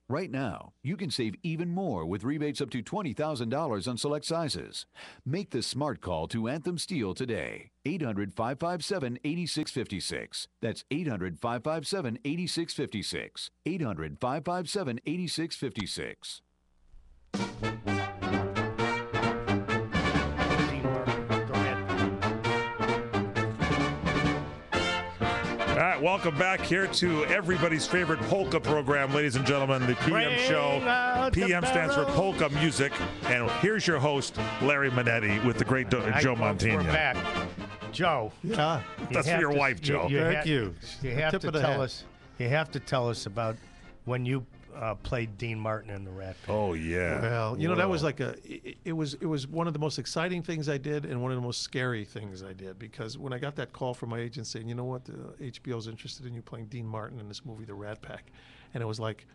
Right now, you can save even more with rebates up to $20,000 on select sizes. Make the smart call to Anthem Steel today. 800-557-8656. That's 800-557-8656. 800-557-8656. All right, welcome back here to everybody's favorite polka program, ladies and gentlemen, the PM show. PM stands for polka music. And here's your host, Larry Manetti, with the great Joe Montana. We're back. Joe. Yeah. That's for your wife, Joe. Thank you. You have to tell us. You have to tell us about when you played Dean Martin in the Rat Pack. Oh yeah. Well, you know, that was like it was one of the most exciting things I did and one of the most scary things I did, because when I got that call from my agent saying, you know what, HBO's interested in you playing Dean Martin in this movie, The Rat Pack, and it was like,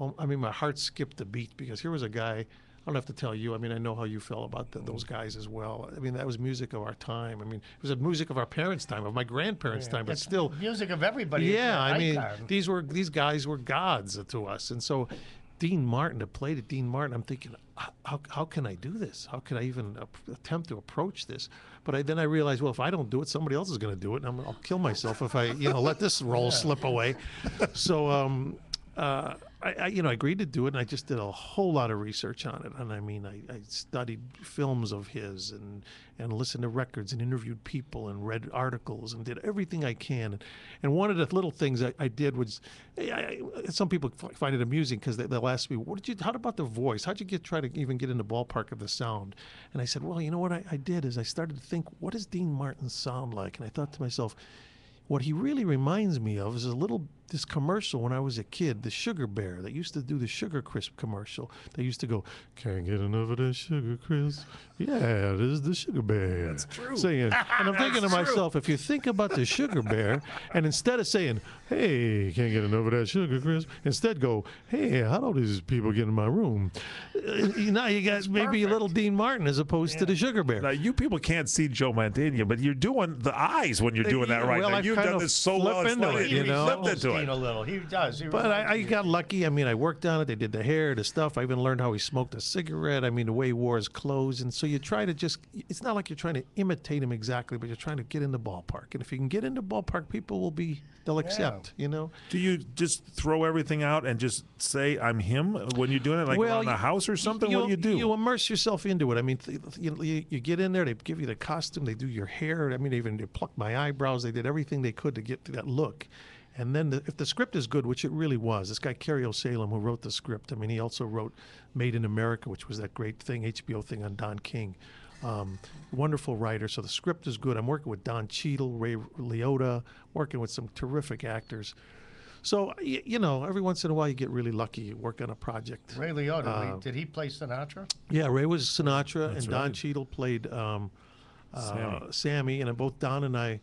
oh, I mean, my heart skipped a beat, because here was a guy. I don't have to tell you. I mean, I know how you felt about those guys as well. I mean, that was music of our time. I mean, it was a music of our parents' time, of my grandparents' time, but still music of everybody. Yeah, I mean, these guys were gods to us, and so Dean Martin, to play to Dean Martin, I'm thinking, how can I do this? How can I even attempt to approach this? But then I realized, well, if I don't do it, somebody else is going to do it, and I'll kill myself if I let this role slip away. So. I agreed to do it, and I just did a whole lot of research on it. And I mean, I studied films of his and listened to records and interviewed people and read articles and did everything I can. And one of the little things I did was, some people find it amusing because they'll ask me, how about the voice? How'd you try to even get in the ballpark of the sound? And I said, well, you know what I did is I started to think, what does Dean Martin sound like? And I thought to myself, what he really reminds me of is this commercial when I was a kid, the Sugar Bear that used to do the Sugar Crisp commercial. They used to go, can't get enough of that Sugar Crisp. Yeah, this is the Sugar Bear. That's true. Saying, and I'm thinking to myself, if you think about the Sugar Bear, and instead of saying, hey, can't get enough of that Sugar Crisp, instead go, hey, how do these people get in my room? Now you got maybe a little Dean Martin as opposed to the Sugar Bear. Now, you people can't see Joe Montana, but you're doing the eyes when you're doing that right now. You've done this so well. Into it, you know? A little. He does. But I got lucky. I mean, I worked on it. They did the hair, the stuff. I even learned how he smoked a cigarette. I mean, the way he wore his clothes. And so you try to it's not like you're trying to imitate him exactly, but you're trying to get in the ballpark. And if you can get in the ballpark, people they'll accept, you know? Do you just throw everything out and just say, I'm him when you're doing it, like around the house or something? What do you do? You immerse yourself into it. I mean, you get in there, they give you the costume, they do your hair. I mean, they plucked my eyebrows. They did everything they could to get to that look. And then if the script is good, which it really was, this guy Kerry O'Salem who wrote the script, I mean, he also wrote Made in America, which was that great thing, HBO thing on Don King. Wonderful writer. So the script is good. I'm working with Don Cheadle, Ray Liotta, working with some terrific actors. So, you know, every once in a while you get really lucky. You work on a project. Ray Liotta, did he play Sinatra? Yeah, Ray was Sinatra, and Don right. Cheadle played Sammy. And both Don and I,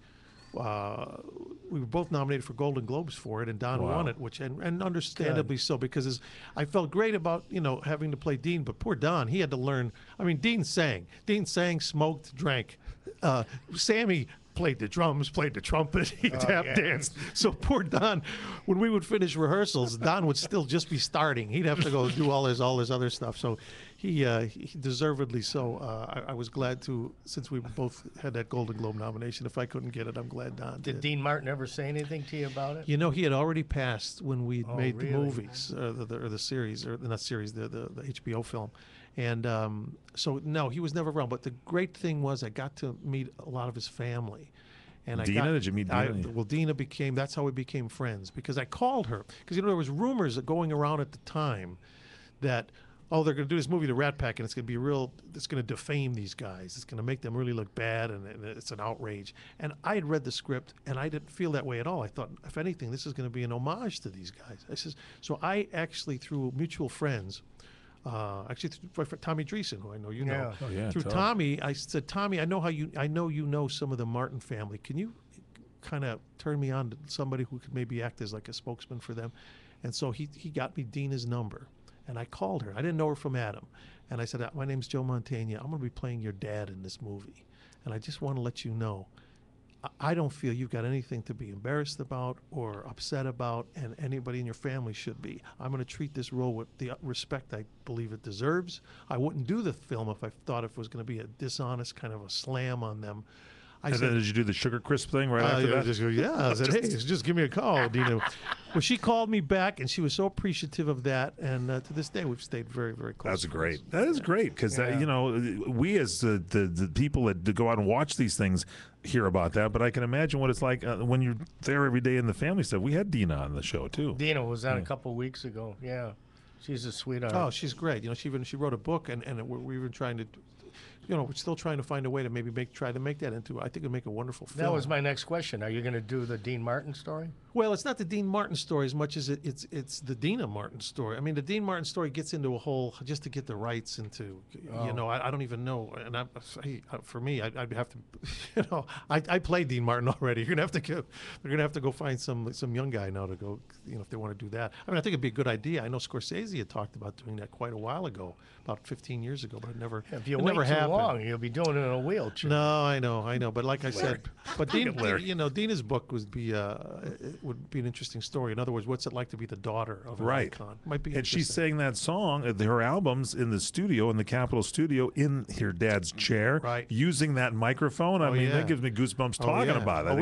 we were both nominated for Golden Globes for it, and Don won it, and understandably so, because I felt great about, you know, having to play Dean, but poor Don, he had to learn. I mean, Dean sang, smoked, drank. Sammy played the drums, played the trumpet, he tap danced. So poor Don, when we would finish rehearsals, Don would still just be starting. He'd have to go do all his other stuff. So he deservedly so. I was glad to, since we both had that Golden Globe nomination. If I couldn't get it, I'm glad Don did. Did Dean Martin ever say anything to you about it? You know, he had already passed when we made the movies, or the series, or not series, the HBO film. And so, no, he was never around. But the great thing was I got to meet a lot of his family. And Dina, did you meet Dina? Well, Dina that's how we became friends, because I called her. Because, you know, there was rumors going around at the time that, they're going to do this movie, The Rat Pack, and it's going to be it's going to defame these guys. It's going to make them really look bad, and it's an outrage. And I had read the script, and I didn't feel that way at all. I thought, if anything, this is going to be an homage to these guys. So I actually, through mutual friends, actually through Tommy Dreesen, who I know you know. Oh, yeah, through Tommy, I said, Tommy, I know you know some of the Martin family. Can you kind of turn me on to somebody who could maybe act as like a spokesman for them? And so he got me Dina's number, and I called her. I didn't know her from Adam, and I said, my name's Joe Montana. I'm going to be playing your dad in this movie, and I just want to let you know, I don't feel you've got anything to be embarrassed about or upset about, and anybody in your family should be. I'm going to treat this role with the respect I believe it deserves. I wouldn't do the film if I thought it was going to be a dishonest kind of a slam on them. And then did you do the Sugar Crisp thing right after that? Just go, yeah. I said, hey, just give me a call, Dina. Well, she called me back, and she was so appreciative of that. And to this day, we've stayed very, very close. That's great. That is great because, you know, we as the people that go out and watch these things hear about that. But I can imagine what it's like when you're there every day in the family stuff. We had Dina on the show, too. Dina was on a couple of weeks ago. Yeah. She's a sweetheart. Oh, she's great. You know, she wrote a book, and we're even trying to, you know, we're still trying to find a way to maybe try to make that into. I think it'd make a wonderful film. That was my next question. Are you going to do the Dean Martin story? Well, it's not the Dean Martin story as much as it's the Dina Martin story. I mean, the Dean Martin story gets into a whole just to get the rights into. You know, I don't even know. And for me, I'd have to. You know, I played Dean Martin already. You're gonna have to go. They're gonna have to go find some young guy now to go. You know, if they want to do that. I mean, I think it'd be a good idea. I know Scorsese had talked about doing that quite a while ago, about 15 years ago, but it never. If you it wait never too happened. long, you'll be doing it in a wheelchair. No, I know. But like I said, but Dean, you know, Dina's book would be an interesting story. In other words, what's it like to be the daughter of an icon? Might be. And she sang that song, her albums in the studio, in the Capitol studio, in her dad's chair, using that microphone. I mean, that gives me goosebumps talking about it. Well,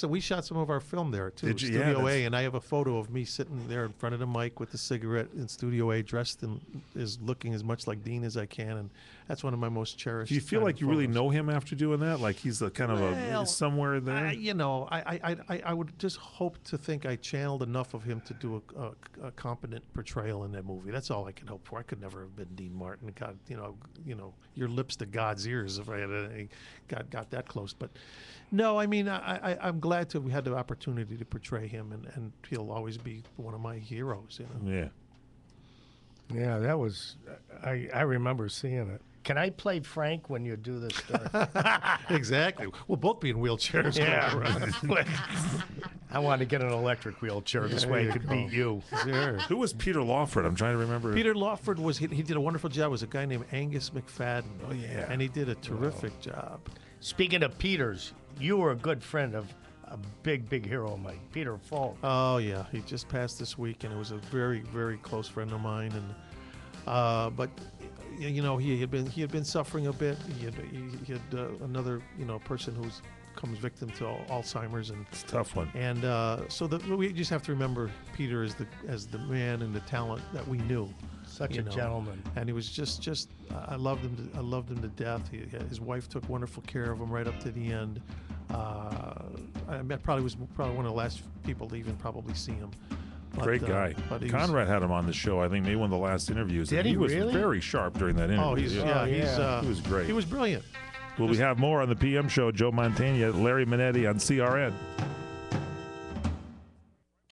we shot some of our film there too. Did you? Studio A, and I have a photo of me sitting there in front of the mic with the cigarette in Studio A, dressed and is looking as much like Dean as I can, and that's one of my most cherished. Do you feel like you really know him after doing that? Like he's a kind of a somewhere there? You know, I would just hope to think I channeled enough of him to do a competent portrayal in that movie. That's all I can hope for. I could never have been Dean Martin. God, you know, your lips to God's ears if I had got that close. But no, I mean, I'm glad we had the opportunity to portray him, and he'll always be one of my heroes. You know? Yeah. Yeah, that was. I remember seeing it. Can I play Frank when you do this story? Exactly. We'll both be in wheelchairs. Yeah. I want to get an electric wheelchair. This way I could beat you. Sure. Who was Peter Lawford? I'm trying to remember. Peter Lawford he did a wonderful job. It was a guy named Angus McFadden. Oh, yeah. And he did a terrific job. Speaking of Peters, you were a good friend of a big hero of mine, Peter Falk. Oh, yeah. He just passed this week, and it was a very, very close friend of mine. And but you know, he had been suffering a bit. He had another person who's comes victim to Alzheimer's, and it's a tough one. And so we just have to remember Peter as the man and the talent that we knew. Such a gentleman. And he was just I loved him to death. His wife took wonderful care of him right up to the end. I was probably one of the last people to even probably see him. Great guy. Conrad had him on the show. I think maybe one of the last interviews. Did he was really? very sharp during that interview. He was great. He was brilliant. Well, we have more on the PM show. Joe Mantegna, Larry Manetti on CRN.